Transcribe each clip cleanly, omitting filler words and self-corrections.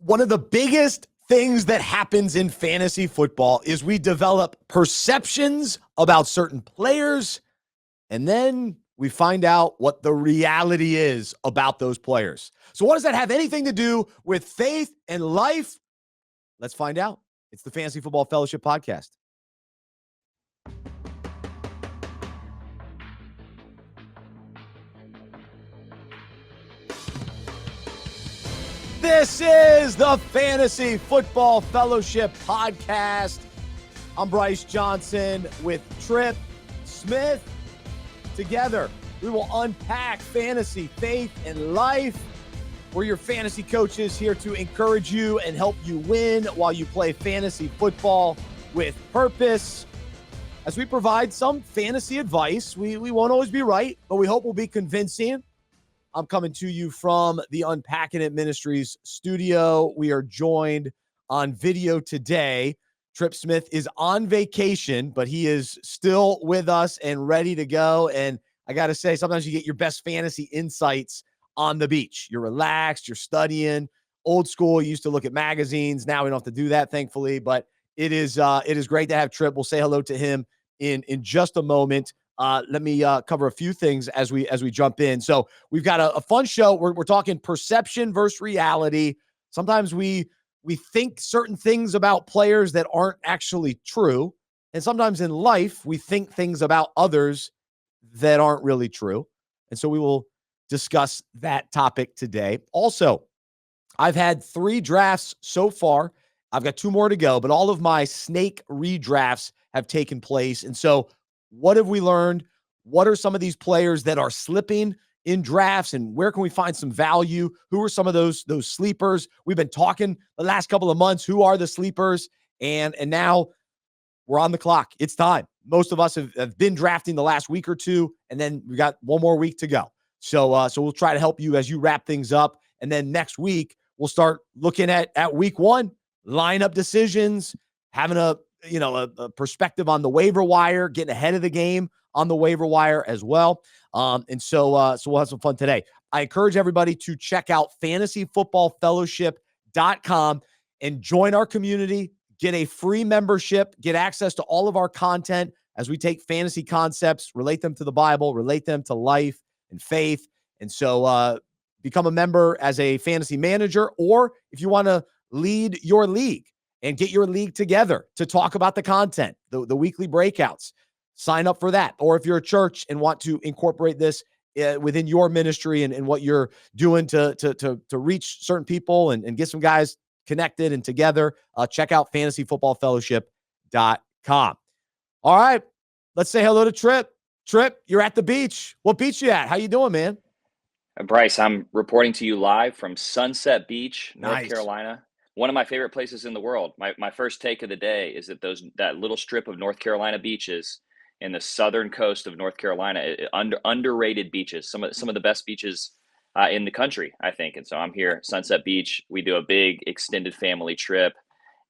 One of the biggest things that happens in fantasy football is we develop perceptions about certain players, and then we find out what the reality is about those players. So what does that have anything to do with faith and life? Let's find out. It's the Fantasy Football Fellowship Podcast. This is the Fantasy Football Fellowship Podcast. I'm Bryce Johnson with Trip Smith. Together, we will unpack fantasy, faith, and life. We're your fantasy coaches here to encourage you and help you win while you play fantasy football with purpose. As we provide some fantasy advice, we won't always be right, but we hope we'll be convincing. I'm coming to you from the Unpacking It Ministries studio. We are joined on video today. Trip Smith is on vacation, but he is still with us and ready to go. And I got to say, sometimes you get your best fantasy insights on the beach. You're relaxed, you're studying. Old school, you used to look at magazines. Now we don't have to do that, thankfully. But it is great to have Trip. We'll say hello to him in just a moment. Let me cover a few things as we jump in. So we've got a fun show. We're talking perception versus reality. Sometimes we think certain things about players that aren't actually true. And sometimes in life, we think things about others that aren't really true. And so we will discuss that topic today. Also, I've had 3 drafts so far. I've got 2 more to go, but all of my snake redrafts have taken place. And so what have we learned? What are some of these players that are slipping in drafts, and where can we find some value? Who are some of those sleepers? We've been talking the last couple of months. Who are the sleepers? And now we're on the clock. It's time. Most of us have been drafting the last week or two, and then we got one more week to go. So we'll try to help you as you wrap things up. And then next week, we'll start looking at week 1, lineup decisions, having a perspective on the waiver wire, getting ahead of the game on the waiver wire as well. So we'll have some fun today. I encourage everybody to check out fantasyfootballfellowship.com and join our community, get a free membership, get access to all of our content as we take fantasy concepts, relate them to the Bible, relate them to life and faith. And so become a member as a fantasy manager, or if you want to lead your league and get your league together to talk about the content, the weekly breakouts, sign up for that. Or if you're a church and want to incorporate this within your ministry and what you're doing to reach certain people and get some guys connected and together, check out fantasyfootballfellowship.com. All right, let's say hello to Trip. Trip, you're at the beach. What beach you at? How you doing, man? Bryce, I'm reporting to you live from Sunset Beach, North Nice. Carolina. One of my favorite places in the world. My first take of the day is that little strip of North Carolina beaches in the southern coast of North Carolina, underrated beaches, some of the best beaches in the country, I think. And so I'm here, Sunset Beach. We do a big extended family trip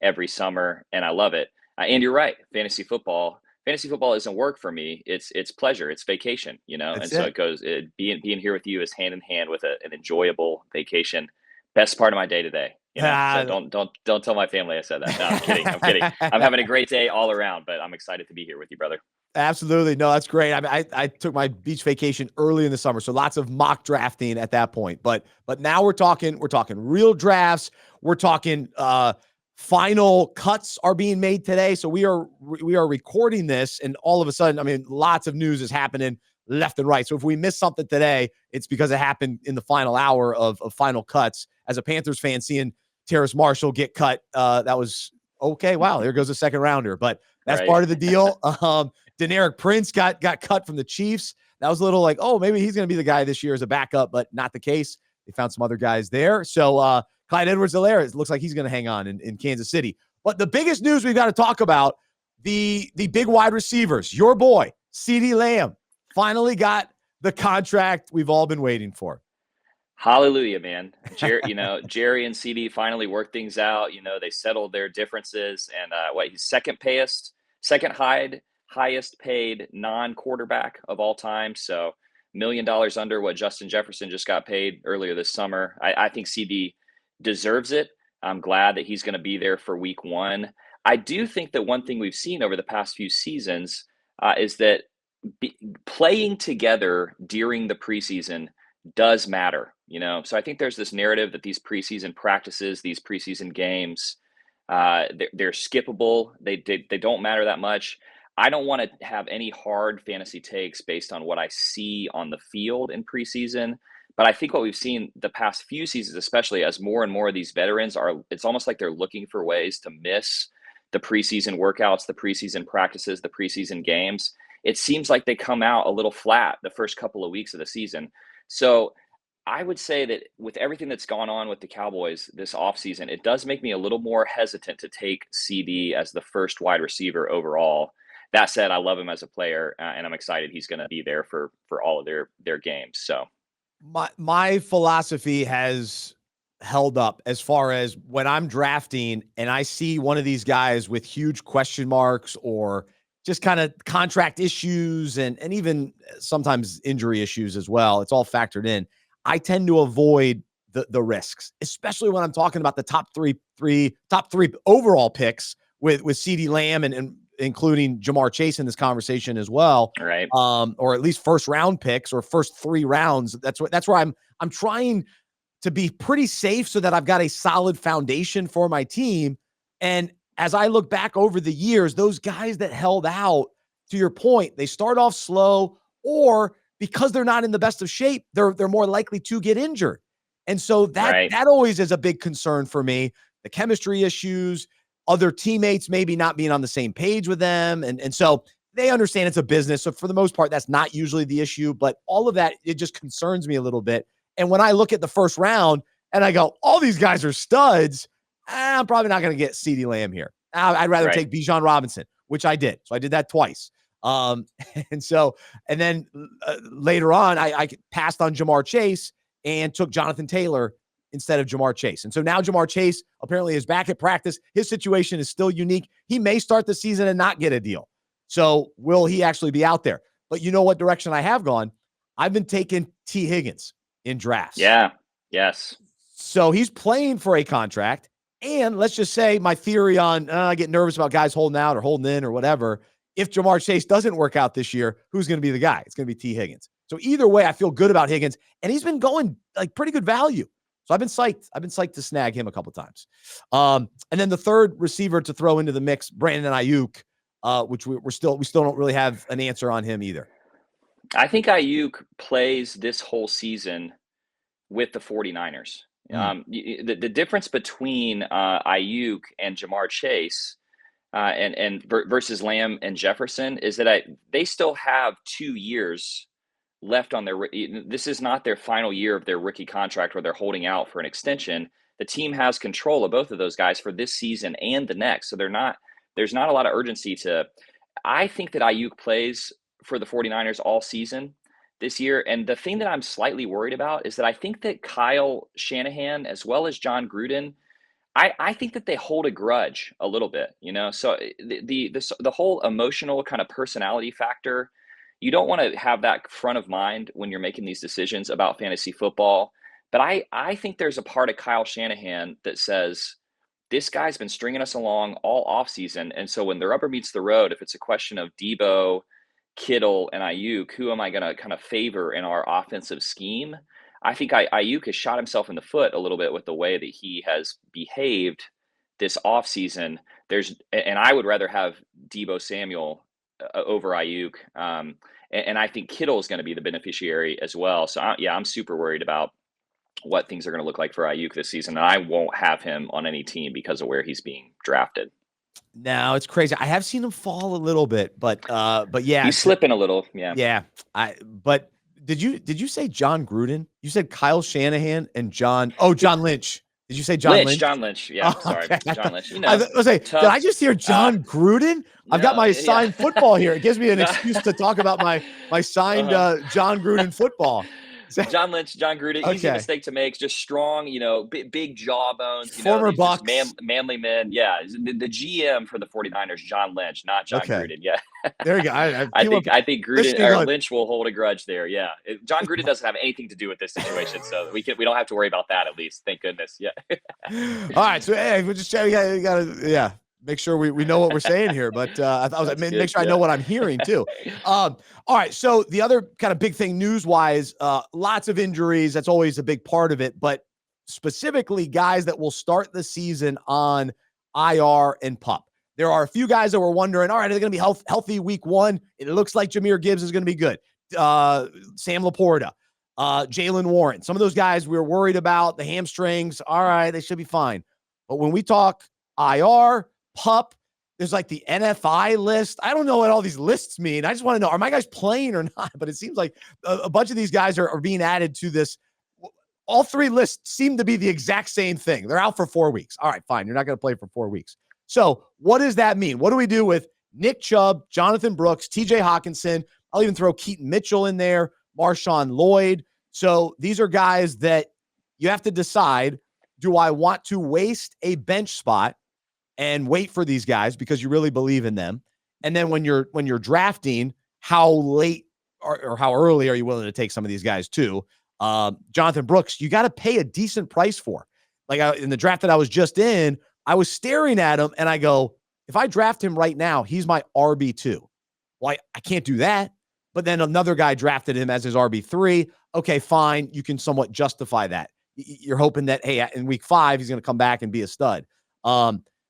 every summer, and I love it. And you're right, fantasy football isn't work for me. It's pleasure. It's vacation, That's and so it goes. Being here with you is hand in hand with an enjoyable vacation. Best part of my day today. So don't tell my family I said that. No, I'm kidding. I'm having a great day all around, but I'm excited to be here with you, brother. Absolutely. No, that's great. I took my beach vacation early in the summer, so lots of mock drafting at that point. But now we're talking real drafts. We're talking final cuts are being made today. So we are recording this, and all of a sudden, lots of news is happening left and right. So if we miss something today, it's because it happened in the final hour of final cuts. As a Panthers fan, seeing Terrace Marshall get cut, that was okay. Wow, there goes a second rounder, but that's right. Part of the deal. Deneric Prince got cut from the Chiefs. That was a little like, oh, maybe he's going to be the guy this year as a backup, but not the case. They found some other guys there. So Clyde Edwards-Helaire looks like he's going to hang on in Kansas City. But the biggest news we've got to talk about, the big wide receivers. Your boy, Ceedee Lamb, finally got the contract we've all been waiting for. Hallelujah, man. Jerry and Ceedee finally worked things out. They settled their differences, and he's second highest paid non-quarterback of all time. So $1 million under what Justin Jefferson just got paid earlier this summer. I think Ceedee deserves it. I'm glad that he's going to be there for week 1. I do think that one thing we've seen over the past few seasons is that playing together during the preseason does matter, So I think there's this narrative that these preseason practices, these preseason games, they're skippable. They don't matter that much. I don't want to have any hard fantasy takes based on what I see on the field in preseason. But I think what we've seen the past few seasons, especially as more and more of these veterans it's almost like they're looking for ways to miss the preseason workouts, the preseason practices, the preseason games. It seems like they come out a little flat the first couple of weeks of the season. So I would say that with everything that's gone on with the Cowboys this offseason, it does make me a little more hesitant to take Ceedee as the first wide receiver overall. That said, I love him as a player, and I'm excited he's going to be there for all of their games. So my philosophy has held up as far as when I'm drafting and I see one of these guys with huge question marks or just kind of contract issues and even sometimes injury issues as well. It's all factored in. I tend to avoid the risks, especially when I'm talking about the top three overall picks with Ceedee Lamb and including Jamar Chase in this conversation as well. Right. Or at least first round picks or first 3 rounds. That's where I'm trying to be pretty safe so that I've got a solid foundation for my team. And as I look back over the years, those guys that held out, to your point, they start off slow, or because they're not in the best of shape, they're more likely to get injured. And so that always is a big concern for me. The chemistry issues, other teammates maybe not being on the same page with them. And so they understand it's a business. So for the most part, that's not usually the issue. But all of that, it just concerns me a little bit. And when I look at the first round and I go, all these guys are studs, I'm probably not going to get Ceedee Lamb here. I'd rather take Bijan Robinson, which I did. So I did that twice. And then later on, I passed on Jamar Chase and took Jonathan Taylor instead of Jamar Chase. And so now Jamar Chase apparently is back at practice. His situation is still unique. He may start the season and not get a deal. So will he actually be out there? But you know what direction I have gone? I've been taking T. Higgins in drafts. Yeah. Yes. So he's playing for a contract. And let's just say my theory on I get nervous about guys holding out or holding in or whatever. If Jamar Chase doesn't work out this year, who's going to be the guy? It's going to be T. Higgins. So either way, I feel good about Higgins. And he's been going like pretty good value. So I've been psyched. I've been psyched to snag him a couple of times. And then the third receiver to throw into the mix, Brandon Ayuk, which we still don't really have an answer on him either. I think Ayuk plays this whole season with the 49ers. The difference between Ayuk and Jamar Chase and versus Lamb and Jefferson is that they still have 2 years left on their. This is not their final year of their rookie contract where they're holding out for an extension. The team has control of both of those guys for this season and the next. So there's not a lot of urgency to. I think that Ayuk plays for the 49ers all season this year. And the thing that I'm slightly worried about is that I think that Kyle Shanahan, as well as John Gruden, I think that they hold a grudge a little bit, So the whole emotional kind of personality factor, you don't want to have that front of mind when you're making these decisions about fantasy football. But I think there's a part of Kyle Shanahan that says, this guy's been stringing us along all offseason. And so when the rubber meets the road, if it's a question of Debo, Kittle, and Ayuk, who am I going to kind of favor in our offensive scheme? I think Ayuk has shot himself in the foot a little bit with the way that he has behaved this offseason. And I would rather have Debo Samuel over Ayuk. And I think Kittle is going to be the beneficiary as well. So I'm super worried about what things are going to look like for Ayuk this season. And I won't have him on any team because of where he's being drafted. No, it's crazy. I have seen him fall a little bit, but yeah, he's slipping a little. Yeah. Yeah. But did you say John Gruden? You said Kyle Shanahan and John Lynch. Did you say John Lynch? John Lynch. Yeah. Sorry. Okay. John Lynch. I was like, did I just hear John Gruden? I've got my signed football here. It gives me an excuse to talk about my signed John Gruden football. John Lynch, John Gruden, easy Okay. mistake to make. Just strong, big jawbones. Former These just Bucks. manly men. Yeah, the GM for the 49ers, John Lynch, not John Okay. Gruden. Yeah, There you go. I I people think I think Gruden listening or going, Lynch will hold a grudge there. Yeah, John Gruden doesn't have anything to do with this situation, so we don't have to worry about that at least. Thank goodness. Yeah. all right. So, hey, we're just we gotta, make sure we know what we're saying here. But I was like, That's make good. sure I Yeah. know what I'm hearing too. All right. So the other kind of big thing news wise, lots of injuries. That's always a big part of it. But specifically, guys that will start the season on IR and PUP. There are a few guys that were wondering, all right, are they going to be healthy week one? It looks like Jahmyr Gibbs is going to be good. Sam Laporta, Jalen Warren. Some of those guys we were worried about, the hamstrings. All right, they should be fine. But when we talk IR, PUP, there's like the NFI list. I don't know what all these lists mean. I just want to know, are my guys playing or not? But it seems like a bunch of these guys are being added to this. All three lists seem to be the exact same thing. They're out for 4 weeks. All right, fine. You're not going to play for 4 weeks. So what does that mean? What do we do with Nick Chubb, Jonathan Brooks, TJ Hawkinson? I'll even throw Keaton Mitchell in there, Marshawn Lloyd. So these are guys that you have to decide, do I want to waste a bench spot and wait for these guys because you really believe in them? And then when you're drafting, how late or how early are you willing to take some of these guys too? Jonathan Brooks, you got to pay a decent price for. Like in the draft that I was just in, I was staring at him and I go, if I draft him right now, he's my RB2. Well, I can't do that. But then another guy drafted him as his RB3. Okay, fine. You can somewhat justify that. You're hoping that, hey, in week 5, he's going to come back and be a stud.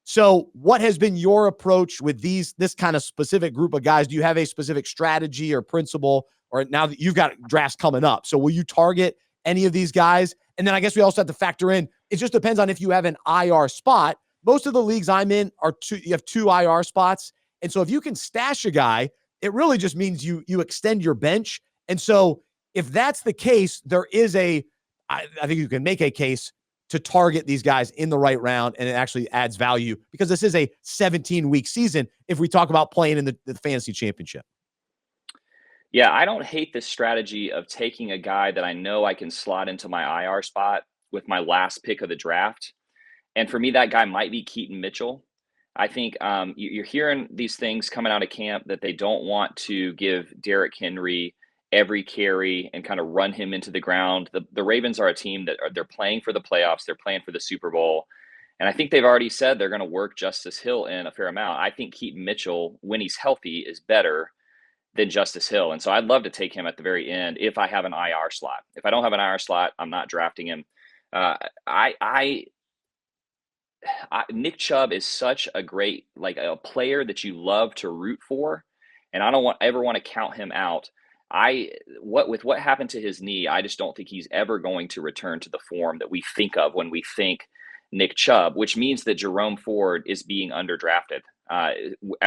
So what has been your approach with this kind of specific group of guys? Do you have a specific strategy or principle, or now that you've got drafts coming up? So will you target any of these guys? And then I guess we also have to factor in, it just depends on if you have an IR spot. Most of the leagues I'm in you have 2 IR spots. And so if you can stash a guy, it really just means you extend your bench. And so if that's the case, there is I think you can make a case to target these guys in the right round, and it actually adds value because this is a 17-week season if we talk about playing in the fantasy championship. Yeah, I don't hate this strategy of taking a guy that I know I can slot into my IR spot with my last pick of the draft. And for me, that guy might be Keaton Mitchell. I think you're hearing these things coming out of camp that they don't want to give Derrick Henry every carry and kind of run him into the ground. The Ravens are a team they're playing for the playoffs. They're playing for the Super Bowl. And I think they've already said they're going to work Justice Hill in a fair amount. I think Keaton Mitchell, when he's healthy, is better than Justice Hill. And so I'd love to take him at the very end if I have an IR slot. If I don't have an IR slot, I'm not drafting him. Nick Chubb is such a great, like a player that you love to root for. And I don't ever want to count him out. With what happened to his knee, I just don't think he's ever going to return to the form that we think of when we think Nick Chubb, which means that Jerome Ford is being underdrafted.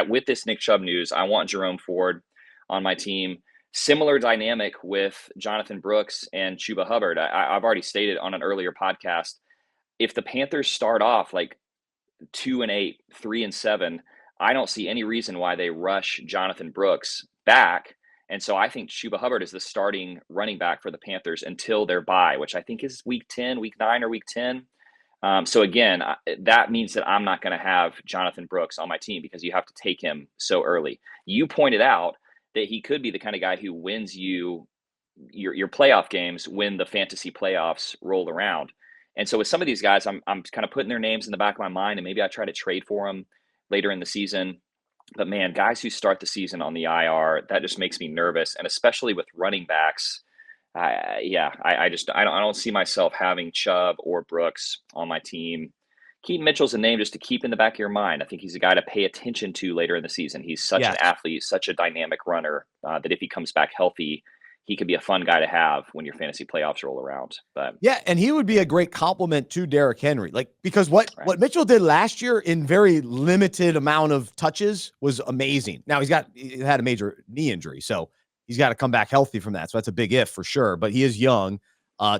With this Nick Chubb news, I want Jerome Ford on my team. Similar dynamic with Jonathan Brooks and Chuba Hubbard. I've already stated on an earlier podcast, if the Panthers start off like 2-8, 3-7, I don't see any reason why they rush Jonathan Brooks back. And so I think Chuba Hubbard is the starting running back for the Panthers until their bye, which I think is week 10, week 9 or week 10. So again, that means that I'm not going to have Jonathan Brooks on my team because you have to take him so early. You pointed out that he could be the kind of guy who wins you your playoff games when the fantasy playoffs roll around. And so with some of these guys, I'm kind of putting their names in the back of my mind, and maybe I try to trade for them later in the season. But man, guys who start the season on the IR, that just makes me nervous. And especially with running backs, I don't see myself having Chubb or Brooks on my team. Keaton Mitchell's a name just to keep in the back of your mind. I think he's a guy to pay attention to later in the season. He's such an athlete, such a dynamic runner that if he comes back healthy, he could be a fun guy to have when your fantasy playoffs roll around. But yeah, and he would be a great compliment to Derrick Henry. Like, because what Mitchell did last year in very limited amount of touches was amazing. Now he had a major knee injury, so he's got to come back healthy from that. So that's a big if for sure. But he is young.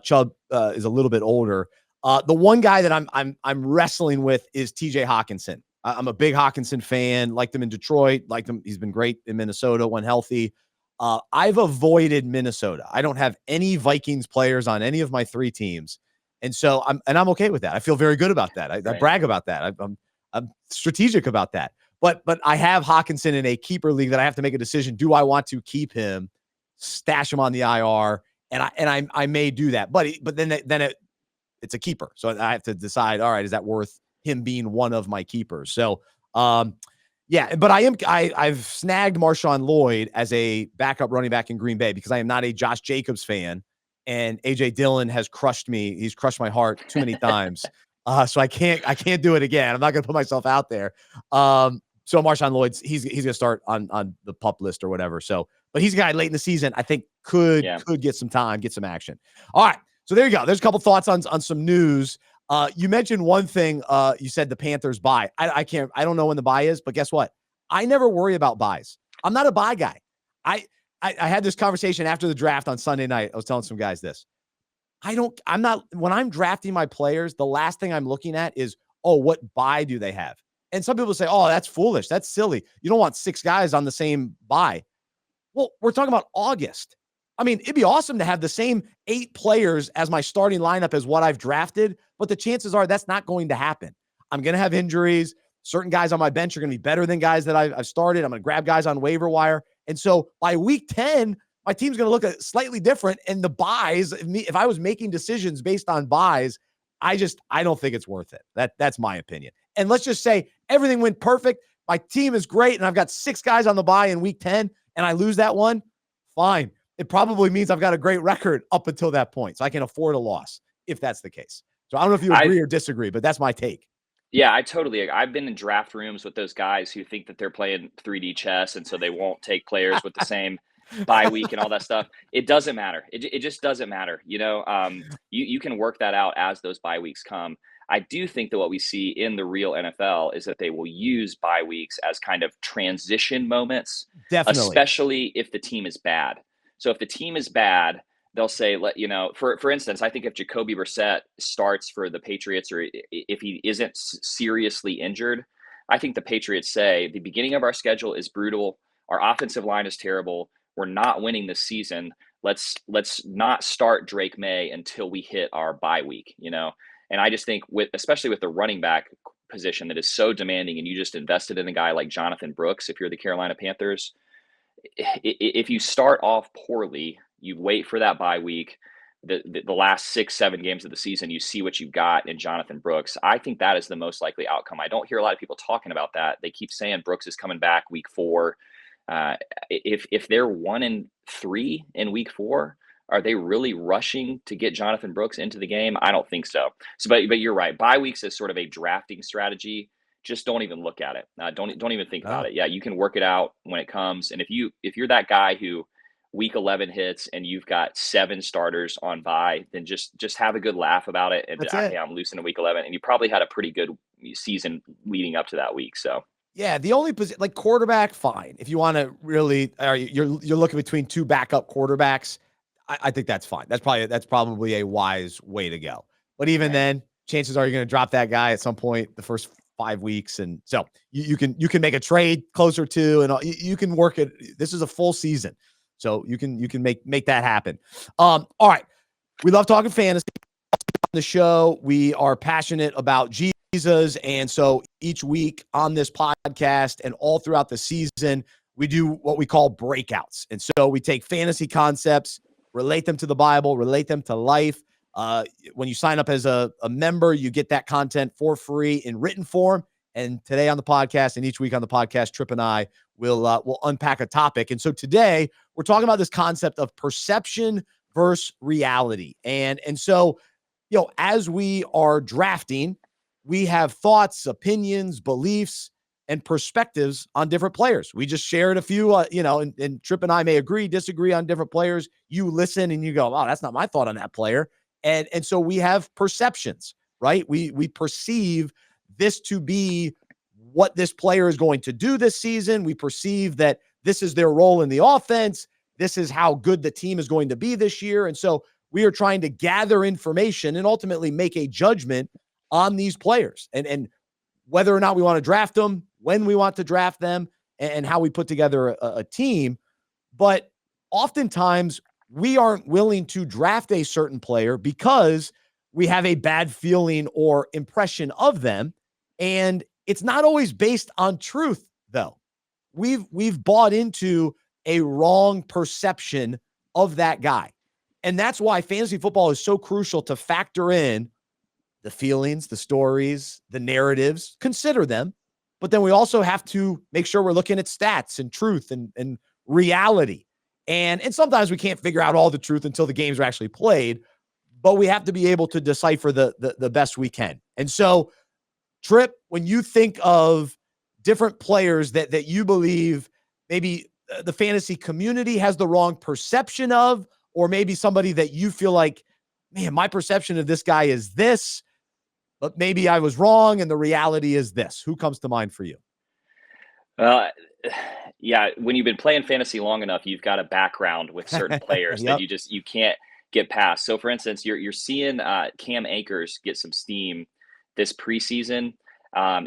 Chubb is a little bit older. The one guy that I'm wrestling with is TJ Hawkinson. I'm a big Hawkinson fan. Liked him in Detroit. Liked him. He's been great in Minnesota when healthy. I've avoided Minnesota. I don't have any Vikings players on any of my 3 teams. And so I'm okay with that. I feel very good about that. I brag about that. I'm strategic about that. But I have Hawkinson in a keeper league that I have to make a decision. Do I want to keep him, stash him on the IR? And I may do that. But then it's a keeper. So I have to decide, all right, is that worth him being one of my keepers? So yeah, but I've snagged Marshawn Lloyd as a backup running back in Green Bay because I am not a Josh Jacobs fan, and AJ Dillon has crushed me. He's crushed my heart too many times. So I can't do it again. I'm not going to put myself out there. So Marshawn Lloyd's he's going to start on the pup list or whatever. So, but he's a guy late in the season I think could get some time, get some action. All right. So there you go. There's a couple thoughts on some news. You mentioned one thing. You said the Panthers bye. I don't know when the bye is, but guess what? I never worry about buys. I'm not a buy guy. I had this conversation after the draft on Sunday night. I was telling some guys this. When I'm drafting my players, the last thing I'm looking at is, what buy do they have? And some people say, that's foolish. That's silly. You don't want 6 guys on the same buy. Well, we're talking about August. I mean, it'd be awesome to have the same 8 players as my starting lineup as what I've drafted, but the chances are that's not going to happen. I'm going to have injuries. Certain guys on my bench are going to be better than guys that I've started. I'm going to grab guys on waiver wire. And so by week 10, my team's going to look slightly different. And the buys, if I was making decisions based on buys, I don't think it's worth it. That's my opinion. And let's just say everything went perfect. My team is great. And I've got 6 guys on the buy in week 10 and I lose that one. Fine. It probably means I've got a great record up until that point. So I can afford a loss if that's the case. So I don't know if you agree or disagree, but that's my take. Yeah, I totally agree. I've been in draft rooms with those guys who think that they're playing 3D chess, and so they won't take players with the same bye week and all that stuff. It doesn't matter. It just doesn't matter. You can work that out as those bye weeks come. I do think that what we see in the real NFL is that they will use bye weeks as kind of transition moments, Definitely, especially if the team is bad. So if the team is bad, they'll say, for instance, I think if Jacoby Brissett starts for the Patriots or if he isn't seriously injured, I think the Patriots say the beginning of our schedule is brutal. Our offensive line is terrible. We're not winning this season. Let's not start Drake May until we hit our bye week, And I just think especially with the running back position that is so demanding and you just invested in a guy like Jonathan Brooks, if you're the Carolina Panthers, if you start off poorly, you wait for that bye week, the last 6-7 games of the season, you see what you've got in Jonathan Brooks. I think that is the most likely outcome. I don't hear a lot of people talking about that. They keep saying Brooks is coming back week 4. If they're 1-3 in week 4, are they really rushing to get Jonathan Brooks into the game? I don't think so. But you're right. Bye weeks is sort of a drafting strategy. Just don't even look at it. Don't even think about it. Yeah, you can work it out when it comes. And if you're that guy who week 11 hits and you've got 7 starters on bye, then just have a good laugh about it and I'm losing in week 11. And you probably had a pretty good season leading up to that week. So yeah, the only position like quarterback, fine. If you want to really, you're looking between 2 backup quarterbacks, I think that's fine. That's probably a wise way to go. But even then, chances are you're going to drop that guy at some point the first 5 weeks, and so you can make a trade closer to, and you can work it. This is a full season, so you can make that happen. All right, we love talking fantasy on the show. We are passionate about Jesus, and so each week on this podcast and all throughout the season, we do what we call breakouts, and so we take fantasy concepts, relate them to the Bible, relate them to life. When you sign up as a member, you get that content for free in written form. And today on the podcast and each week on the podcast, Trip and I will unpack a topic. And so today we're talking about this concept of perception versus reality. And so, as we are drafting, we have thoughts, opinions, beliefs, and perspectives on different players. We just shared a few, and Trip and I may agree, disagree on different players. You listen and you go, oh, that's not my thought on that player. And so we have perceptions, right? We perceive this to be what this player is going to do this season. We perceive that this is their role in the offense. This is how good the team is going to be this year. And so we are trying to gather information and ultimately make a judgment on these players and whether or not we want to draft them, when we want to draft them, and how we put together a team. But oftentimes we aren't willing to draft a certain player because we have a bad feeling or impression of them. And it's not always based on truth, though. We've bought into a wrong perception of that guy. And that's why fantasy football is so crucial to factor in the feelings, the stories, the narratives, consider them. But then we also have to make sure we're looking at stats and truth and reality. And sometimes we can't figure out all the truth until the games are actually played, but we have to be able to decipher the best we can. And so, Trip, when you think of different players that you believe maybe the fantasy community has the wrong perception of, or maybe somebody that you feel like, man, my perception of this guy is this, but maybe I was wrong and the reality is this. Who comes to mind for you? Uh, yeah, when you've been playing fantasy long enough, you've got a background with certain players that Yep. you can't get past. So, for instance, you're seeing Cam Akers get some steam this preseason.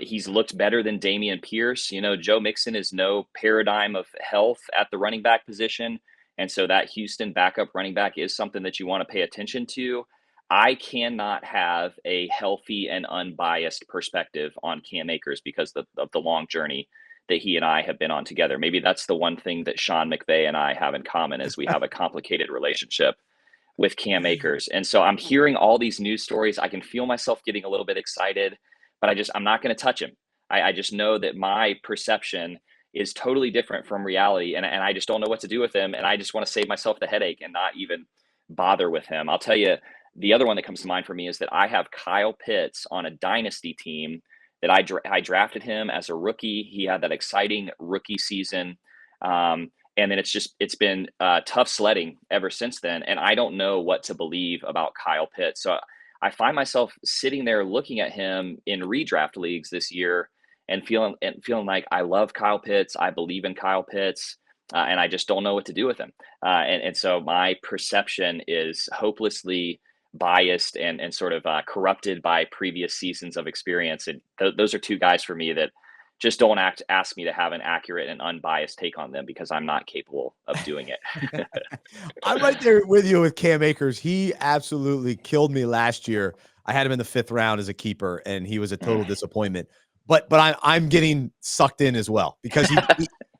He's looked better than Damian Pierce. You know, Joe Mixon is no paradigm of health at the running back position, and so that Houston backup running back is something that you want to pay attention to. I cannot have a healthy and unbiased perspective on Cam Akers because of the long journey that he and I have been on together. Maybe that's the one thing that Sean McVay and I have in common is we have a complicated relationship with Cam Akers. And so I'm hearing all these news stories. I can feel myself getting a little bit excited, but I'm not going to touch him. I just know that my perception is totally different from reality. And I just don't know what to do with him. And I just want to save myself the headache and not even bother with him. I'll tell you, the other one that comes to mind for me is that I have Kyle Pitts on a dynasty team that I drafted him as a rookie. He had that exciting rookie season. And then it's been tough sledding ever since then. And I don't know what to believe about Kyle Pitts. So I find myself sitting there looking at him in redraft leagues this year and feeling like I love Kyle Pitts. I believe in Kyle Pitts. And I just don't know what to do with him. And so my perception is hopelessly biased and sort of corrupted by previous seasons of experience. And those are two guys for me that just don't ask me to have an accurate and unbiased take on them because I'm not capable of doing it. I'm right there with you with Cam Akers. He absolutely killed me last year. I had him in the 5th round as a keeper, and he was a total disappointment. But I'm getting sucked in as well because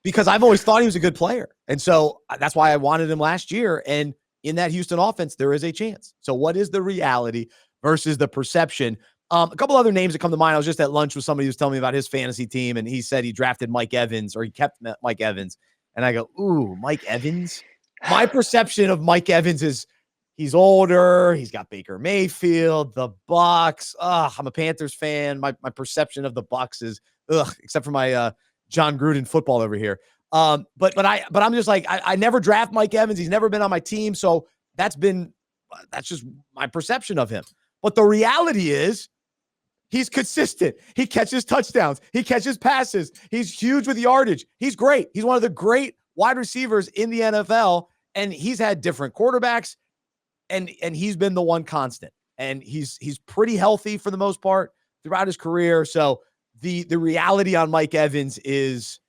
because I've always thought he was a good player, and so that's why I wanted him last year. And in that Houston offense, there is a chance. So what is the reality versus the perception? A couple other names that come to mind. I was just at lunch with somebody who was telling me about his fantasy team, and he said he drafted Mike Evans, or he kept Mike Evans. And I go, ooh, Mike Evans? My perception of Mike Evans is he's older. He's got Baker Mayfield, the Bucks. I'm a Panthers fan. My perception of the Bucks is except for my John Gruden football over here. But I'm just like, I never draft Mike Evans. He's never been on my team. So that's just my perception of him. But the reality is he's consistent. He catches touchdowns. He catches passes. He's huge with yardage. He's great. He's one of the great wide receivers in the NFL. And he's had different quarterbacks and he's been the one constant. And he's pretty healthy for the most part throughout his career. So the reality on Mike Evans is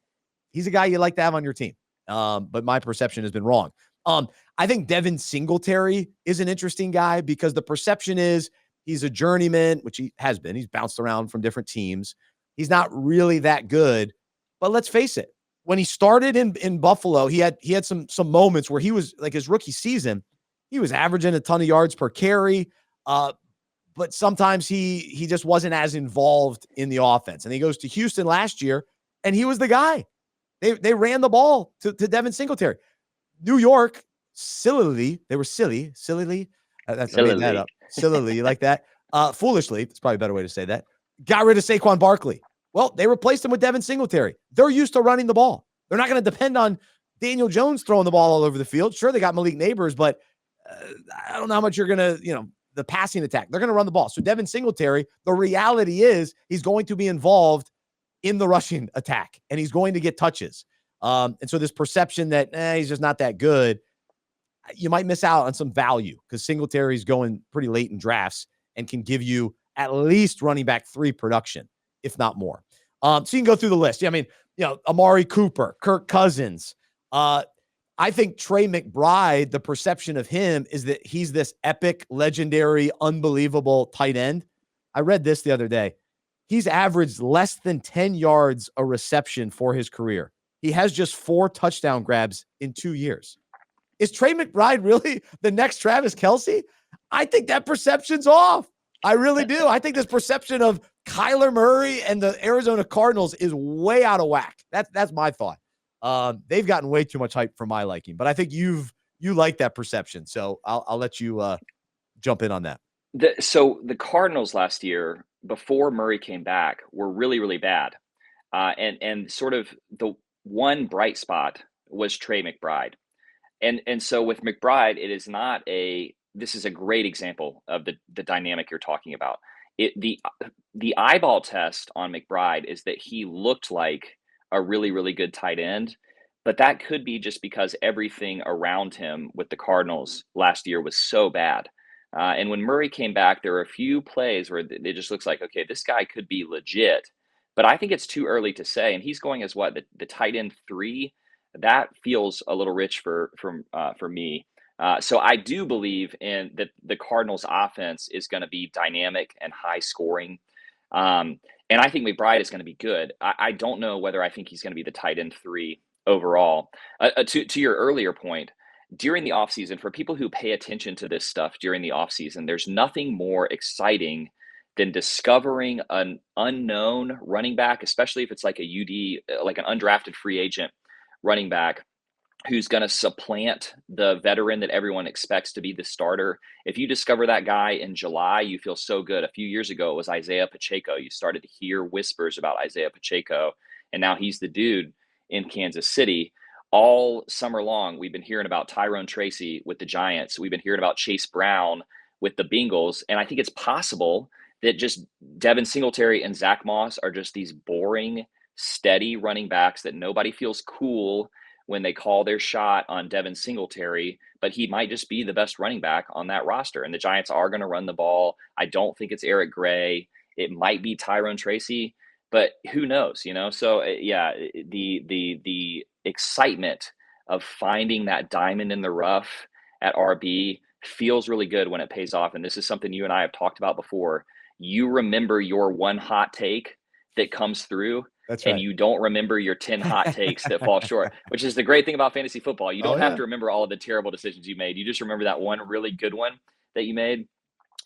he's a guy you like to have on your team. But my perception has been wrong. I think Devin Singletary is an interesting guy because the perception is he's a journeyman, which he has been. He's bounced around from different teams. He's not really that good. But let's face it, when he started in Buffalo, he had some moments where he was like his rookie season, he was averaging a ton of yards per carry. But sometimes he just wasn't as involved in the offense. And he goes to Houston last year, and he was the guy. They ran the ball to Devin Singletary. New York, sillily, they were sillily. I made that up. Sillily, you like that? Foolishly, it's probably a better way to say that. Got rid of Saquon Barkley. Well, they replaced him with Devin Singletary. They're used to running the ball. They're not going to depend on Daniel Jones throwing the ball all over the field. Sure, they got Malik Neighbors, but I don't know how much you're going to, the passing attack. They're going to run the ball. So Devin Singletary, the reality is he's going to be involved in the rushing attack, and he's going to get touches. And so this perception that he's just not that good, you might miss out on some value because Singletary's going pretty late in drafts and can give you at least running back 3 production, if not more. So you can go through the list. Yeah, I mean, Amari Cooper, Kirk Cousins. I I think Trey McBride, the perception of him is that he's this epic, legendary, unbelievable tight end. I read this the other day. He's averaged less than 10 yards a reception for his career. He has just 4 touchdown grabs in 2 years. Is Trey McBride really the next Travis Kelce? I think that perception's off. I really do. I think this perception of Kyler Murray and the Arizona Cardinals is way out of whack. That's my thought. They've gotten way too much hype for my liking, but I think you like that perception. So I'll let you jump in on that. So the Cardinals last year, before Murray came back, were really, really bad. And sort of the one bright spot was Trey McBride. And so with McBride, this is a great example of the dynamic you're talking about. The eyeball test on McBride is that he looked like a really, really good tight end, but that could be just because everything around him with the Cardinals last year was so bad. And when Murray came back, there were a few plays where it just looks like, okay, this guy could be legit, but I think it's too early to say. And he's going as what, the tight end 3. That feels a little rich for me. So I do believe in that the Cardinals offense is going to be dynamic and high scoring. And I think McBride is going to be good. I don't know whether I think he's going to be the tight end 3 overall. To your earlier point, during the offseason, for people who pay attention to this stuff during the offseason, there's nothing more exciting than discovering an unknown running back, especially if it's like a UD, like an undrafted free agent running back who's going to supplant the veteran that everyone expects to be the starter. If you discover that guy in July, you feel so good. A few years ago, it was Isaiah Pacheco. You started to hear whispers about Isaiah Pacheco, and now he's the dude in Kansas City. All summer long, we've been hearing about Tyrone Tracy with the Giants. We've been hearing about Chase Brown with the Bengals. And I think it's possible that just Devin Singletary and Zach Moss are just these boring, steady running backs that nobody feels cool when they call their shot on Devin Singletary, but he might just be the best running back on that roster. And the Giants are going to run the ball. I don't think it's Eric Gray. It might be Tyrone Tracy, but who knows, So yeah, the excitement of finding that diamond in the rough at RB feels really good when it pays off. And this is something you and I have talked about before. You remember your one hot take that comes through. That's right. And you don't remember your 10 hot takes that fall short, which is the great thing about fantasy football. You don't have to remember all of the terrible decisions you made. You just remember that one really good one that you made.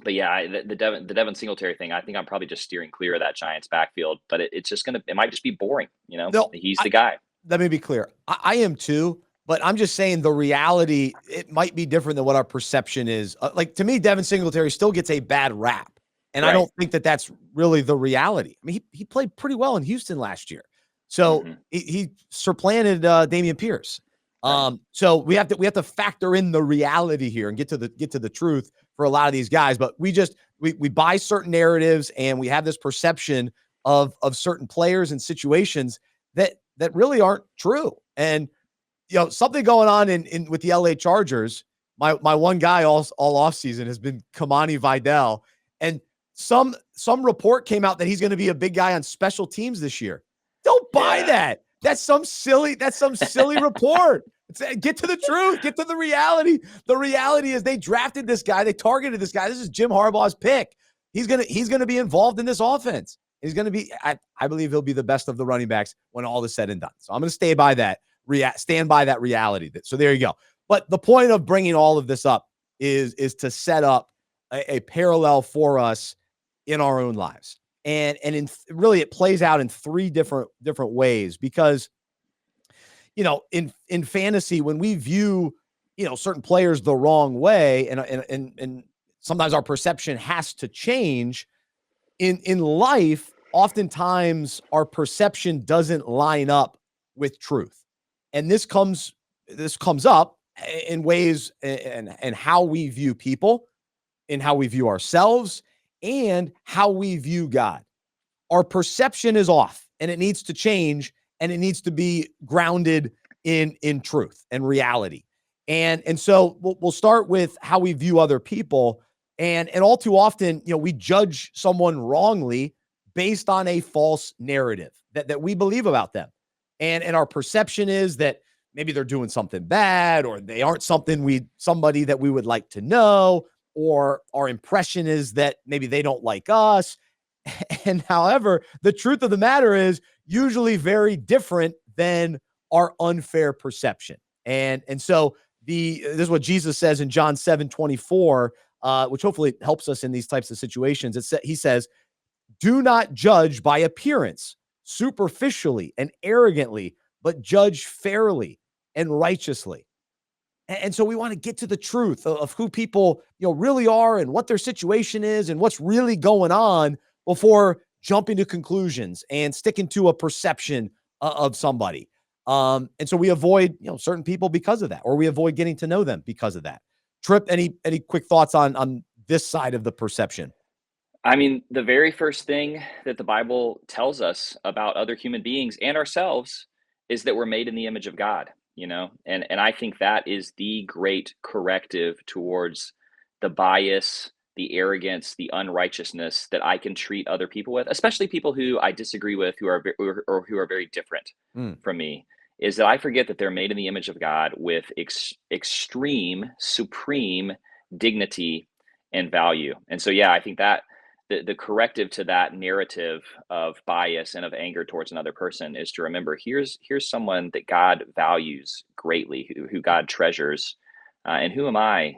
But yeah, the Devin Singletary thing, I think I'm probably just steering clear of that Giants backfield, but it's just it might just be boring. No, he's the guy. Let me be clear. I am too, but I'm just saying the reality, it might be different than what our perception is. Like to me, Devin Singletary still gets a bad rap. And right. I don't think that that's really the reality. I mean, he played pretty well in Houston last year. So he supplanted Dameon Pierce. So we have to factor in the reality here and get to the truth for a lot of these guys. But we buy certain narratives and we have this perception of certain players and situations that really aren't true. And something going on in with the LA Chargers. My one guy all offseason has been Kamani Vidal, and some report came out that he's going to be a big guy on special teams this year. Don't buy that. That's some silly report. Get to the truth. Get to the reality. The reality is they drafted this guy. They targeted this guy. This is Jim Harbaugh's pick. He's gonna be involved in this offense. He's gonna be. I believe he'll be the best of the running backs when all is said and done. So I'm gonna stand by that reality. So there you go. But the point of bringing all of this up is to set up a parallel for us in our own lives. And really it plays out in 3 different ways, because, in fantasy, when we view, certain players the wrong way, and sometimes our perception has to change in life. Oftentimes our perception doesn't line up with truth. And this comes up in ways and how we view people, in how we view ourselves, and how we view God. Our perception is off and it needs to change, and it needs to be grounded in truth and reality. And so we'll start with how we view other people. And all too often, we judge someone wrongly based on a false narrative that we believe about them. And our perception is that maybe they're doing something bad, or they aren't somebody that we would like to know, or our impression is that maybe they don't like us. And however, the truth of the matter is usually very different than our unfair perception. And so this is what Jesus says in John 7:24, which hopefully helps us in these types of situations. He says, do not judge by appearance, superficially and arrogantly, but judge fairly and righteously. And so we want to get to the truth of who people, really are, and what their situation is, and what's really going on before jumping to conclusions and sticking to a perception of somebody. And so we avoid, certain people because of that, or we avoid getting to know them because of that. Trip, any quick thoughts on this side of the perception? I mean, the very first thing that the Bible tells us about other human beings and ourselves is that we're made in the image of God, and I think that is the great corrective towards the bias, the arrogance, the unrighteousness that I can treat other people with, especially people who I disagree with, or who are very different Mm. from me, is that I forget that they're made in the image of God with extreme, supreme dignity and value. And so, yeah, I think that the corrective to that narrative of bias and of anger towards another person is to remember, here's someone that God values greatly, who God treasures, and who am I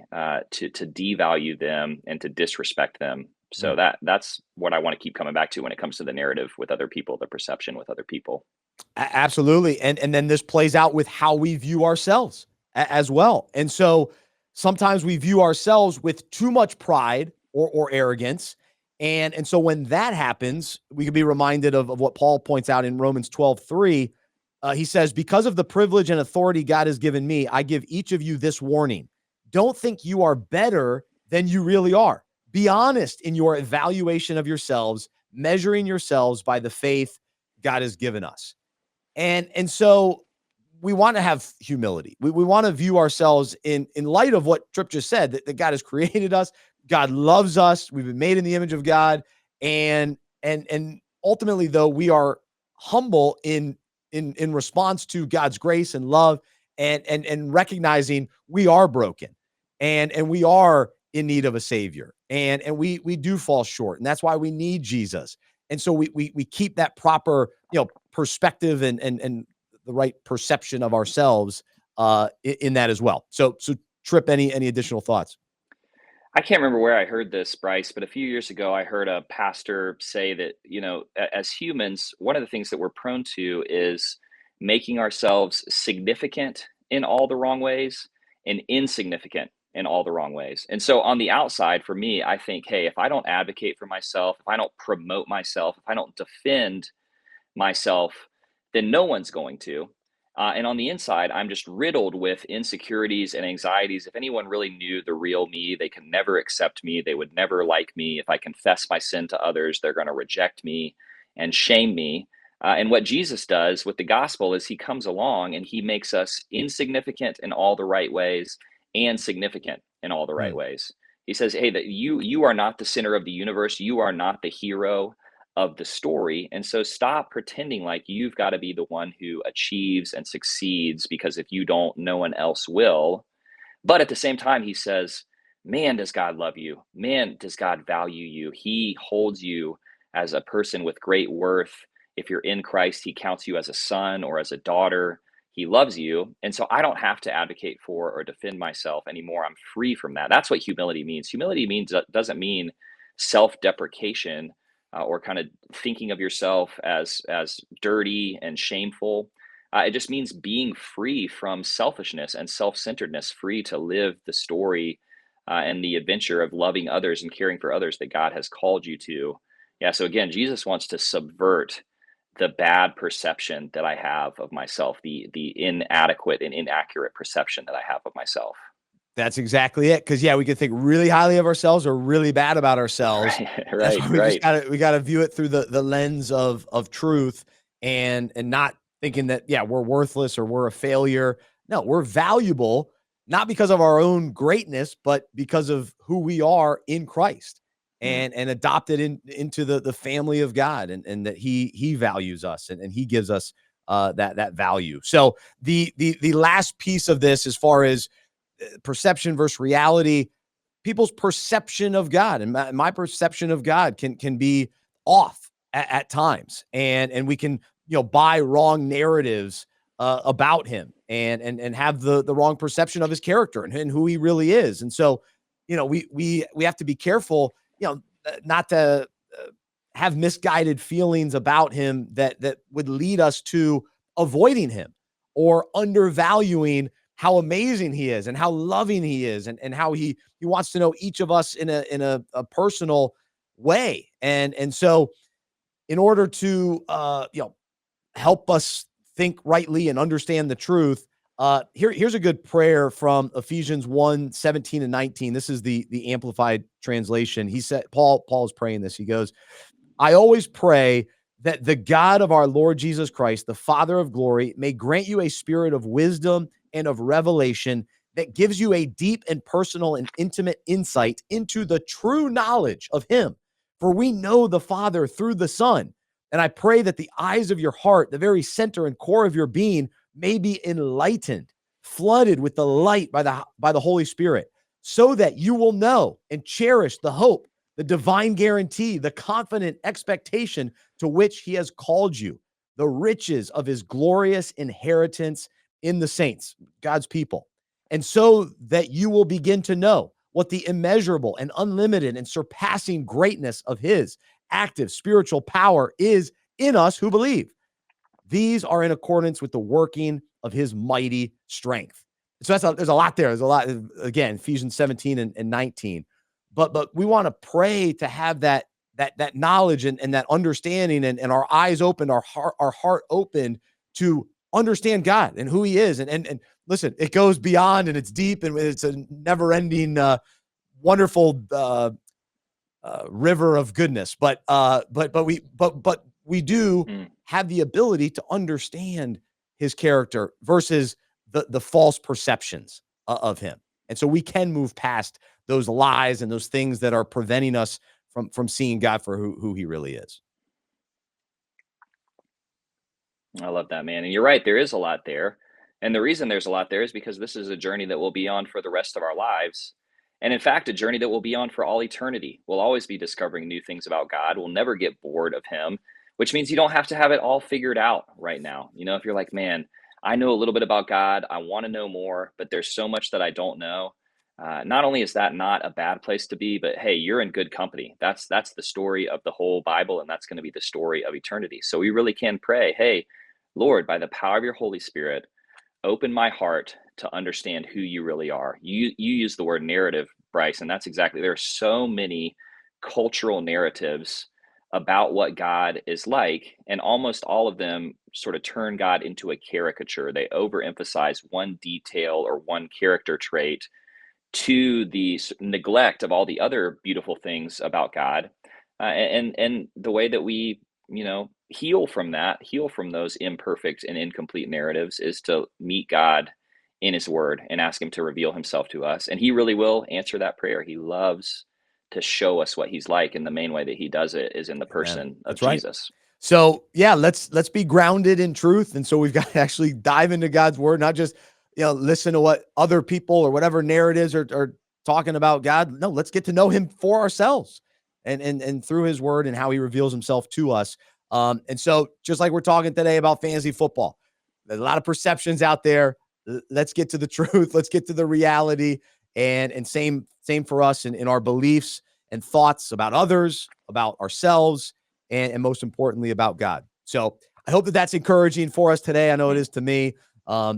to devalue them and to disrespect them? So Mm. that's what I want to keep coming back to when it comes to the narrative with other people, the perception with other people. Absolutely. And then this plays out with how we view ourselves as well. And so sometimes we view ourselves with too much pride or arrogance. And so when that happens, we can be reminded of what Paul points out in Romans 12:3. He says, because of the privilege and authority God has given me, I give each of you this warning. Don't think you are better than you really are. Be honest in your evaluation of yourselves, measuring yourselves by the faith God has given us. And so we want to have humility. We want to view ourselves in light of what Tripp just said, that God has created us. God loves us. We've been made in the image of God. And ultimately, though, we are humble in response to God's grace and love, and recognizing we are broken, and we are in need of a savior. And we do fall short. And that's why we need Jesus. And so we keep that proper, perspective and the right perception of ourselves in that as well. So Trip, any additional thoughts? I can't remember where I heard this, Bryce, but a few years ago, I heard a pastor say that, as humans, one of the things that we're prone to is making ourselves significant in all the wrong ways and insignificant in all the wrong ways. And so on the outside, for me, I think, hey, if I don't advocate for myself, if I don't promote myself, if I don't defend myself, then no one's going to. And on the inside, I'm just riddled with insecurities and anxieties. If anyone really knew the real me, they can never accept me. They would never like me. If I confess my sin to others, they're going to reject me and shame me. And what Jesus does with the gospel is he comes along and he makes us insignificant in all the right ways and significant in all the right Mm. ways. He says, hey, that you are not the center of the universe. You are not the hero of the story. And so stop pretending like you've got to be the one who achieves and succeeds, because if you don't, no one else will. But at the same time, he says, man, does God love you? Man, does God value you? He holds you as a person with great worth. If you're in Christ, he counts you as a son or as a daughter. He loves you. And so I don't have to advocate for or defend myself anymore. I'm free from that. That's what humility means. Humility doesn't mean self-deprecation, or kind of thinking of yourself as dirty and shameful. It just means being free from selfishness and self-centeredness, free to live the story and the adventure of loving others and caring for others that God has called you to. Yeah. So again, Jesus wants to subvert the bad perception that I have of myself, the inadequate and inaccurate perception that I have of myself. That's exactly it. Because we could think really highly of ourselves or really bad about ourselves. Right. That's Right. why Right. we gotta view it through the lens of truth, and not thinking that we're worthless or we're a failure. No, we're valuable, not because of our own greatness, but because of who we are in Christ, Mm. and adopted into the family of God, and that He values us, and He gives us that value. So the last piece of this, as far as perception versus reality, people's perception of God and my perception of God can be off at times, and we can buy wrong narratives about him and have the wrong perception of his character and who he really is. And so we have to be careful not to have misguided feelings about him that would lead us to avoiding him or undervaluing how amazing he is and how loving he is and how he wants to know each of us in a personal way. And so in order to help us think rightly and understand the truth, here's a good prayer from Ephesians 1:17-19. This is the Amplified translation. He said, Paul is praying this. He goes, I always pray that the God of our Lord Jesus Christ, the Father of glory, may grant you a spirit of wisdom and of revelation that gives you a deep and personal and intimate insight into the true knowledge of him. For we know the Father through the Son. And I pray that the eyes of your heart, the very center and core of your being, may be enlightened, flooded with the light by the Holy Spirit, so that you will know and cherish the hope, the divine guarantee, the confident expectation to which he has called you, the riches of his glorious inheritance in the saints, God's people. And so that you will begin to know what the immeasurable and unlimited and surpassing greatness of his active spiritual power is in us who believe. These are in accordance with the working of his mighty strength. So there's a lot there. There's a lot, again, Ephesians 17 and 19. But we want to pray to have that knowledge and that understanding and our eyes open, our heart open to understand God and who he is. And listen, it goes beyond and it's deep and it's a never ending, wonderful river of goodness. But we do have the ability to understand his character versus the false perceptions of him. And so we can move past those lies and those things that are preventing us from seeing God for who he really is. I love that, man. And you're right, there is a lot there. And the reason there's a lot there is because this is a journey that we'll be on for the rest of our lives. And in fact, a journey that we'll be on for all eternity. We'll always be discovering new things about God. We'll never get bored of him, which means you don't have to have it all figured out right now. If you're like, man, I know a little bit about God, I want to know more, but there's so much that I don't know. Not only is that not a bad place to be, but hey, you're in good company. That's the story of the whole Bible, and that's going to be the story of eternity. So we really can pray, hey, Lord, by the power of your Holy Spirit, open my heart to understand who you really are. You use the word narrative, Bryce, and that's exactly, there are so many cultural narratives about what God is like, and almost all of them sort of turn God into a caricature. They overemphasize one detail or one character trait to the neglect of all the other beautiful things about God, and the way that we heal from those imperfect and incomplete narratives is to meet God in his word and ask him to reveal himself to us, and he really will answer that prayer. He loves to show us what he's like, and the main way that he does it is in the person of Jesus. So yeah, let's be grounded in truth. And so we've got to actually dive into God's word, not just listen to what other people or whatever narratives are talking about God. No, let's get to know him for ourselves and through his word and how he reveals himself to us. And so just like we're talking today about fantasy football, there's a lot of perceptions out there. Let's get to the truth. Let's get to the reality. And same for us in our beliefs and thoughts about others, about ourselves, and most importantly, about God. So I hope that that's encouraging for us today. I know it is to me,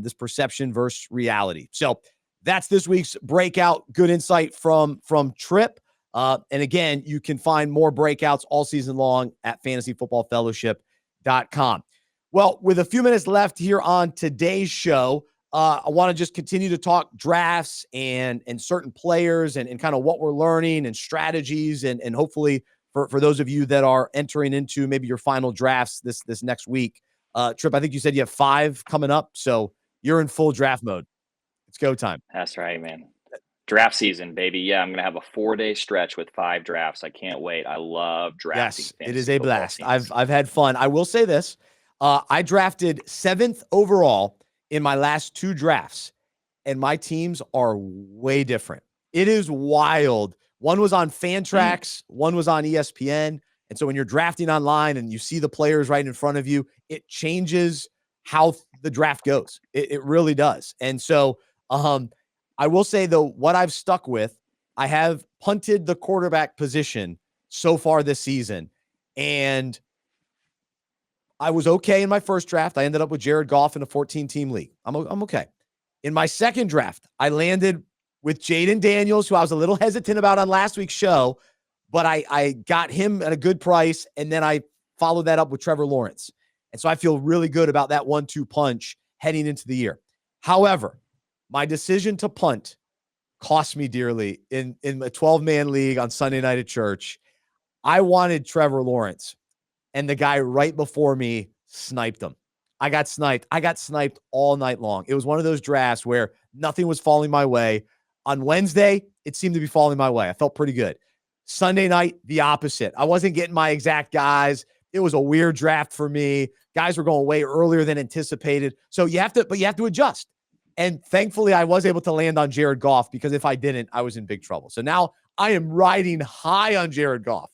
this perception versus reality. So that's this week's breakout. Good insight from Trip. And again, you can find more breakouts all season long at fantasyfootballfellowship.com. Well, with a few minutes left here on today's show, I want to just continue to talk drafts and certain players and kind of what we're learning and strategies and hopefully for those of you that are entering into maybe your final drafts this next week. Trip, I think you said you have 5 coming up, so you're in full draft mode. It's go time. That's right, man. Draft season, baby. Yeah, I'm going to have a 4-day stretch with 5 drafts. I can't wait. I love drafting. Yes, it is a blast. I've had fun. I will say this. I drafted 7th overall in my last 2 drafts, and my teams are way different. It is wild. One was on Fantrax, one was on ESPN. And so when you're drafting online and you see the players right in front of you, it changes how the draft goes. It really does. And so I will say, though, what I've stuck with, I have punted the quarterback position so far this season. And I was okay in my first draft. I ended up with Jared Goff in a 14-team league. I'm okay. In my second draft, I landed with Jaden Daniels, who I was a little hesitant about on last week's show, but I got him at a good price, and then I followed that up with Trevor Lawrence. And so I feel really good about that 1-2 punch heading into the year. However, my decision to punt cost me dearly in a 12-man league on Sunday night at church. I wanted Trevor Lawrence, and the guy right before me sniped him. I got sniped. I got sniped all night long. It was one of those drafts where nothing was falling my way. On Wednesday, it seemed to be falling my way. I felt pretty good. Sunday night, the opposite. I wasn't getting my exact guys. It was a weird draft for me. Guys were going way earlier than anticipated. So you have to adjust. And thankfully, I was able to land on Jared Goff, because if I didn't, I was in big trouble. So now I am riding high on Jared Goff.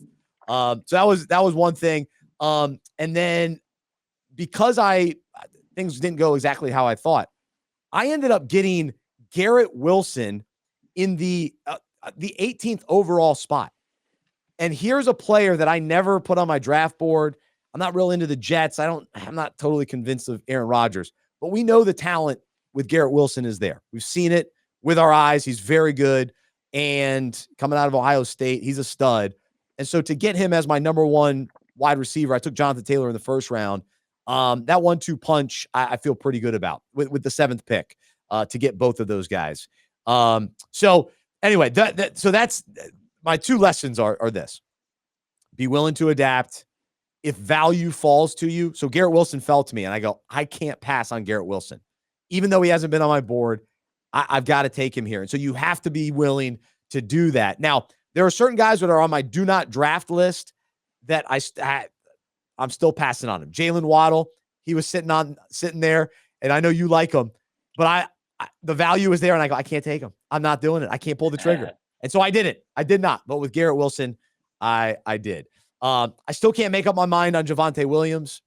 So that was one thing. And then because things didn't go exactly how I thought, I ended up getting Garrett Wilson in the 18th overall spot. And here's a player that I never put on my draft board. I'm not real into the Jets. I'm not totally convinced of Aaron Rodgers, but we know the talent with Garrett Wilson is there. We've seen it with our eyes. He's very good. And coming out of Ohio State, he's a stud. And so to get him as my number 1 wide receiver, I took Jonathan Taylor in the first round. That 1-2 punch, I feel pretty good about with the 7th pick to get both of those guys. So anyway, so that's my 2 lessons are this: be willing to adapt if value falls to you. So Garrett Wilson fell to me, and I go, I can't pass on Garrett Wilson, even though he hasn't been on my board. I've got to take him here, and so you have to be willing to do that. Now, there are certain guys that are on my do not draft list that I'm still passing on him. Jalen Waddle, he was sitting there, and I know you like him, but the value is there, and I go, I can't take him. I'm not doing it. I can't pull the trigger. And so I didn't. I did not. But with Garrett Wilson, I did. I still can't make up my mind on Javonte Williams.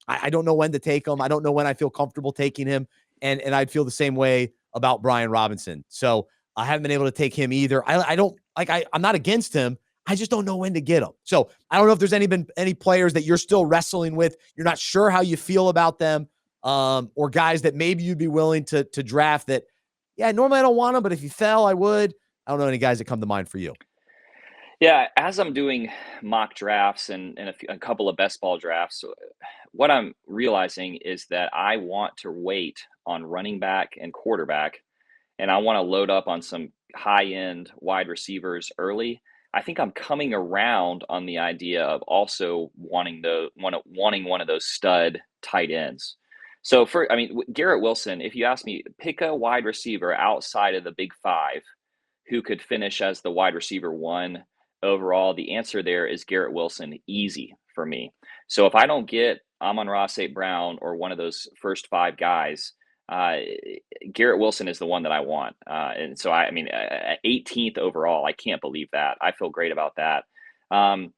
I don't know when to take him. I don't know when I feel comfortable taking him. And I'd feel the same way about Brian Robinson. So I haven't been able to take him either. I'm not against him. I just don't know when to get them. So I don't know if there's any players that you're still wrestling with. You're not sure how you feel about them, or guys that maybe you'd be willing to draft that, yeah, normally I don't want them, but if you fell, I would. I don't know any guys that come to mind for you. Yeah, as I'm doing mock drafts and a couple of best ball drafts, what I'm realizing is that I want to wait on running back and quarterback, and I want to load up on some high-end wide receivers early. I think I'm coming around on the idea of also wanting one of those stud tight ends. So Garrett Wilson, if you ask me, pick a wide receiver outside of the big 5 who could finish as the wide receiver 1 overall, the answer there is Garrett Wilson, easy for me. So if I don't get Amon-Ra St. Brown or one of those first 5 guys, Garrett Wilson is the one that I want. And so 18th overall, I can't believe that. I feel great about that. I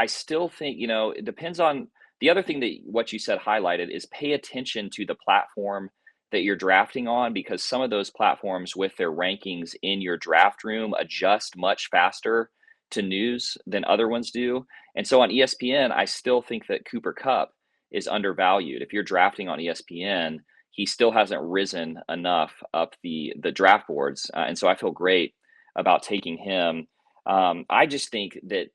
still think, it depends on the other thing that what you said highlighted is pay attention to the platform that you're drafting on, because some of those platforms with their rankings in your draft room adjust much faster to news than other ones do. And so on ESPN, I still think that Cooper Kupp is undervalued. If you're drafting on ESPN, he still hasn't risen enough up the draft boards. And so I feel great about taking him. I just think that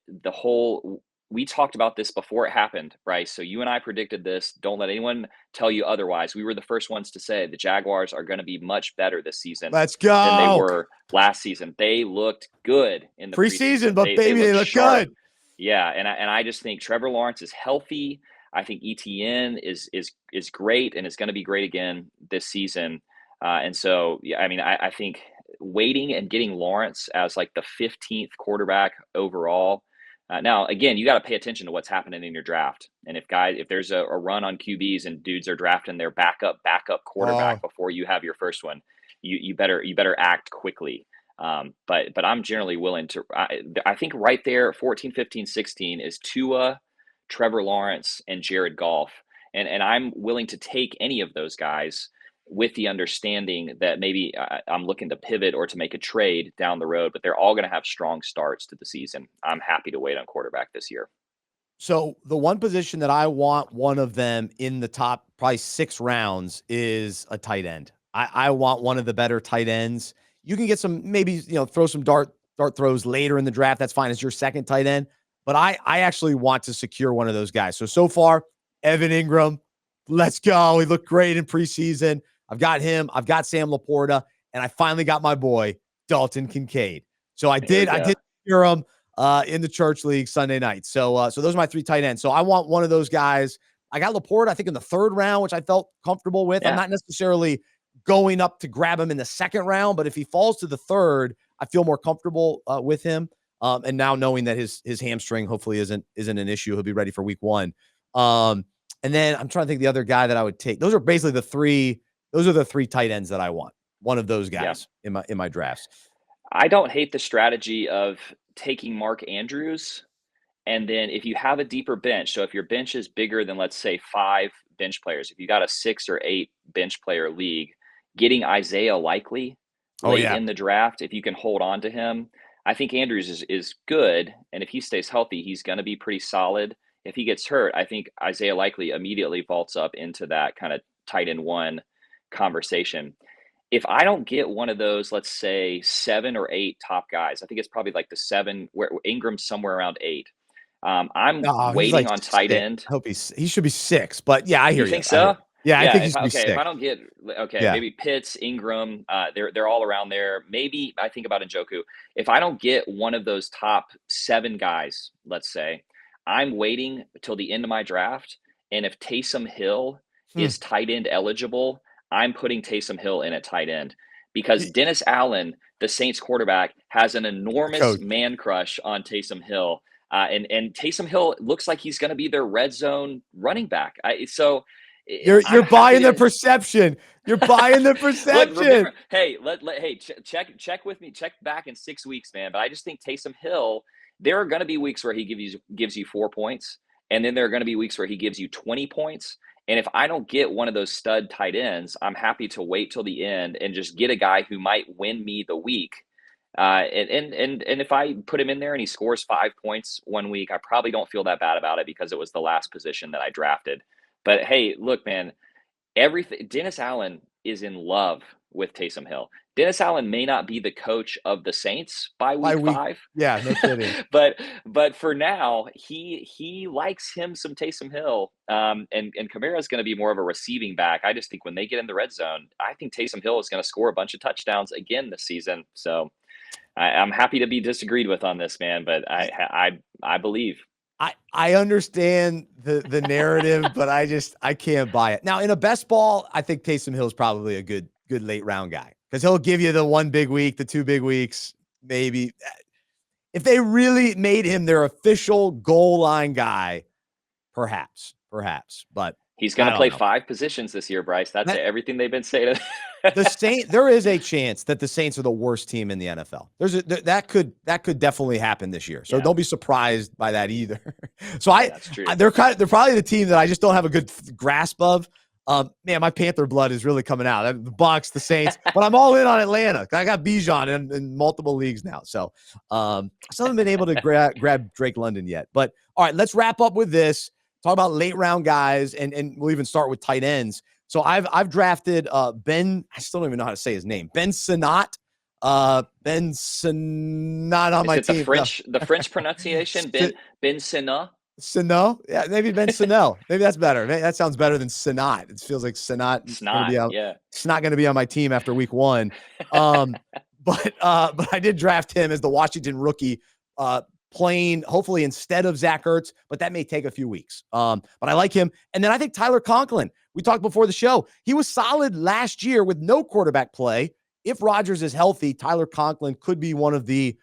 we talked about this before it happened, Bryce. So you and I predicted this. Don't let anyone tell you otherwise. We were the first ones to say the Jaguars are going to be much better this season Let's go. than they were last season. They looked good in the preseason, but they look sharp. good. Yeah, and I just think Trevor Lawrence is healthy. I think ETN is great and is going to be great again this season. And so, yeah, I think waiting and getting Lawrence as like the 15th quarterback overall Now, again, you got to pay attention to what's happening in your draft. And if there's a run on QBs and dudes are drafting their backup Oh, quarterback before you have your first one, you better act quickly. But I'm generally willing to. I think right there, 14, 15, 16 is Tua, Trevor Lawrence, and Jared Goff, and I'm willing to take any of those guys with the understanding that maybe I'm looking to pivot or to make a trade down the road, but they're all going to have strong starts to the season. I'm happy to wait on quarterback this year. so the one position that I want one of them in the top probably 6 rounds is a tight end. I want one of the better tight ends. You can get some, maybe, throw some dart throws later in the draft. That's fine as your second tight end. But I actually want to secure one of those guys. So far, Evan Ingram, let's go. He looked great in preseason. I've got him. I've got Sam Laporta, and I finally got my boy Dalton Kincaid. So I There we did go. secure him in the church league Sunday night. So those are my 3 tight ends. So I want one of those guys. I got Laporta, I think, in the 3rd round, which I felt comfortable with. I'm Yeah. not necessarily going up to grab him in the 2nd round, but if he falls to the 3rd, I feel more comfortable with him. And now knowing that his hamstring hopefully isn't an issue, he'll be ready for week 1. And then I'm trying to think the other guy that I would take. Those are basically the 3. Those are the 3 tight ends that I want. One of those Yeah. guys in my drafts. I don't hate the strategy of taking Mark Andrews. And then if you have a deeper bench, so if your bench is bigger than, let's say, 5 bench players, if you got a 6 or 8 bench player league, getting Isaiah Likely Oh, late yeah. in the draft, if you can hold on to him, I think Andrews is good. And if he stays healthy, he's going to be pretty solid. If he gets hurt, I think Isaiah Likely immediately vaults up into that kind of tight end 1 conversation. If I don't get one of those, let's say 7 or 8 top guys, I think it's probably like the 7, where Ingram's somewhere around 8. I'm Oh, he's waiting like on tight 6. end. I hope he should be 6. But yeah, I hear You you. think so? Yeah, I Yeah. think he should be If 6. I don't get, okay, Yeah. maybe Pitts, Ingram, they're all around there. Maybe I think about Njoku. If I don't get one of those top 7 guys, let's say, I'm waiting till the end of my draft. And if Taysom Hill is tight end eligible, I'm putting Taysom Hill in at tight end because Y- Dennis Allen, the Saints quarterback, has an enormous Coach, man crush on Taysom Hill. And Taysom Hill looks like he's going to be their red zone running back. I'm you're happy buying the to perception. You're buying the look. perception. Remember, hey, hey, check with me. Check back in 6 weeks, man. But I just think Taysom Hill. There are going to be weeks where he gives you 4 points, and then there are going to be weeks where he gives you 20 points. And if I don't get one of those stud tight ends, I'm happy to wait till the end and just get a guy who might win me the week. And if I put him in there and he scores 5 points one week, I probably don't feel that bad about it because it was the last position that I drafted. But hey, look, man, everything. Dennis Allen is in love with Taysom Hill. Dennis Allen may not be the coach of the Saints by By week week. 5, Yeah, no kidding. but for now, he likes him some Taysom Hill. And Kamara is going to be more of a receiving back. I just think when they get in the red zone, I think Taysom Hill is going to score a bunch of touchdowns again this season. So I'm happy to be disagreed with on this, man, but I believe. I understand the narrative, but I can't buy it. Now, in a best ball, I think Taysom Hill is probably a good late round guy because he'll give you the 1 big week, the 2 big weeks, maybe. If they really made him their official goal line guy, perhaps. But He's going I to don't play know. 5 positions this year, Bryce. That's That, everything they've been saying. there is a chance that the Saints are the worst team in the NFL. That could definitely happen this year. So Yeah. don't be surprised by that either. So Yeah, that's true. they're probably the team that I just don't have a good grasp of. Man, my Panther blood is really coming out. The Bucs, the Saints, but I'm all in on Atlanta. I got Bijan in multiple leagues now. So I still haven't been able to grab Drake London yet. But all right, let's wrap up with this. Talk about late round guys, and we'll even start with tight ends. So I've drafted Ben. I still don't even know how to say his name. Ben Sinnott. Ben Sinnott on Is my it team. the French pronunciation? Ben Sina? Sano? Yeah, maybe Ben Sano. Maybe that's better. Maybe that sounds better than Sinnott. It feels like Sinnott going to Snot. be on. Yeah. It's not going to be on my team after week 1. But I did draft him as the Washington rookie, playing hopefully instead of Zach Ertz, but that may take a few weeks. But I like him. And then I think Tyler Conklin. We talked before the show. He was solid last year with no quarterback play. If Rodgers is healthy, Tyler Conklin could be one of the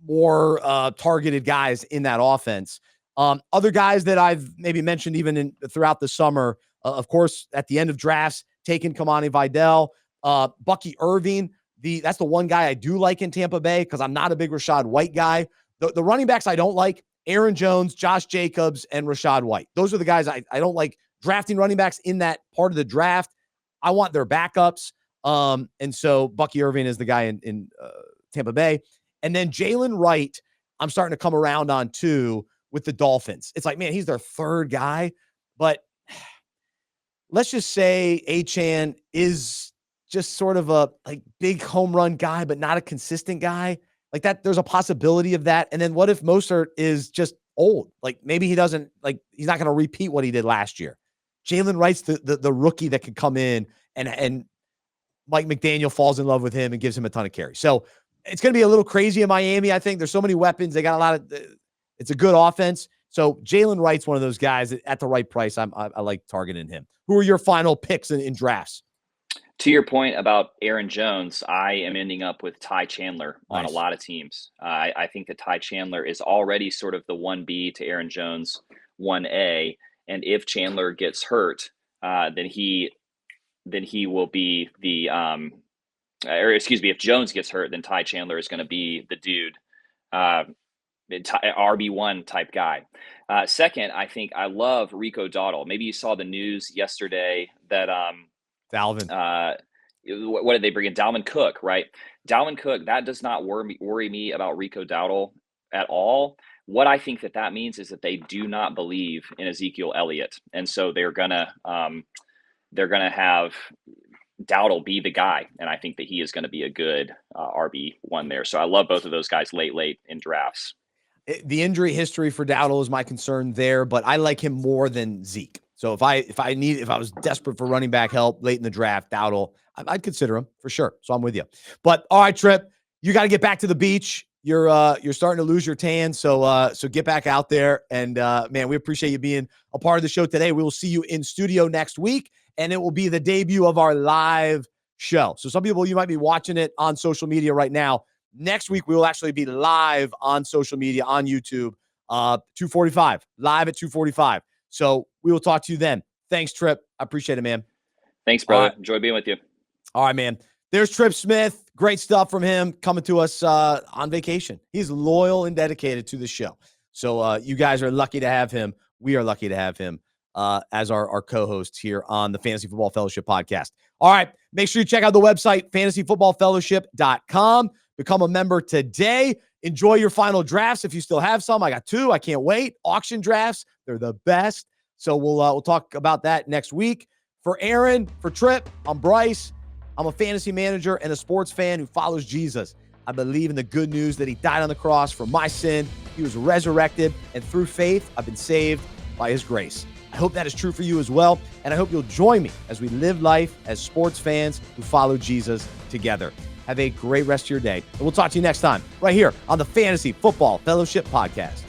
more targeted guys in that offense. Other guys that I've maybe mentioned even throughout the summer, of course, at the end of drafts, taking Kamani Vidal, Bucky Irving. That's the one guy I do like in Tampa Bay because I'm not a big Rachaad White guy. The running backs I don't like, Aaron Jones, Josh Jacobs, and Rachaad White. Those are the guys I don't like drafting running backs in that part of the draft. I want their backups. And so Bucky Irving is the guy in Tampa Bay. And then Jalen Wright, I'm starting to come around on too with the Dolphins. It's like, man, he's their third guy. But let's just say Achane is just sort of a like big home run guy, but not a consistent guy. Like that, there's a possibility of that. And then what if Mostert is just old? Like maybe he doesn't, like he's not going to repeat what he did last year. Jalen Wright's the rookie that could come in and Mike McDaniel falls in love with him and gives him a ton of carries. So it's going to be a little crazy in Miami. I think there's so many weapons. They got a lot of, it's a good offense. So Jalen Wright's one of those guys that at the right price. I like targeting him. Who are your final picks in drafts? To your point about Aaron Jones, I am ending up with Ty Chandler on a lot of teams. I think that Ty Chandler is already sort of the 1B to Aaron Jones 1A. And if Chandler gets hurt, then he will be the if Jones gets hurt, then Ty Chandler is going to be the dude, RB1 type guy. Second, I think I love Rico Dowdle. Maybe you saw the news yesterday that Dalvin. What did they bring in? Dalvin Cook, right? Dalvin Cook, that does not worry me about Rico Dowdle at all. What I think that means is that they do not believe in Ezekiel Elliott, and so they're gonna have Dowdle be the guy, and I think that he is going to be a good RB1 there. So I love both of those guys late in drafts. The injury history for Dowdle is my concern there, but I like him more than Zeke. So if I was desperate for running back help late in the draft, Dowdle, I'd consider him for sure. So I'm with you. But all right, Trip, you got to get back to the beach. You're starting to lose your tan, so get back out there. And man, we appreciate you being a part of the show today. We will see you in studio next week, and it will be the debut of our live show. So some people, you might be watching it on social media right now. Next week, we will actually be live on social media on YouTube, 2:45, live at 2:45. So we will talk to you then. Thanks, Trip. I appreciate it, man. Thanks, brother. Right. Enjoy being with you. All right, man. There's Trip Smith. Great stuff from him coming to us on vacation. He's loyal and dedicated to the show. So you guys are lucky to have him. We are lucky to have him as our co-host here on the Fantasy Football Fellowship podcast. All right. Make sure you check out the website, fantasyfootballfellowship.com. Become a member today. Enjoy your final drafts if you still have some. I got 2. I can't wait. Auction drafts. They're the best. So we'll talk about that next week. For Aaron, for Trip, I'm Bryce. I'm a fantasy manager and a sports fan who follows Jesus. I believe in the good news that he died on the cross for my sin. He was resurrected, and through faith, I've been saved by his grace. I hope that is true for you as well, and I hope you'll join me as we live life as sports fans who follow Jesus together. Have a great rest of your day, and we'll talk to you next time right here on the Fantasy Football Fellowship Podcast.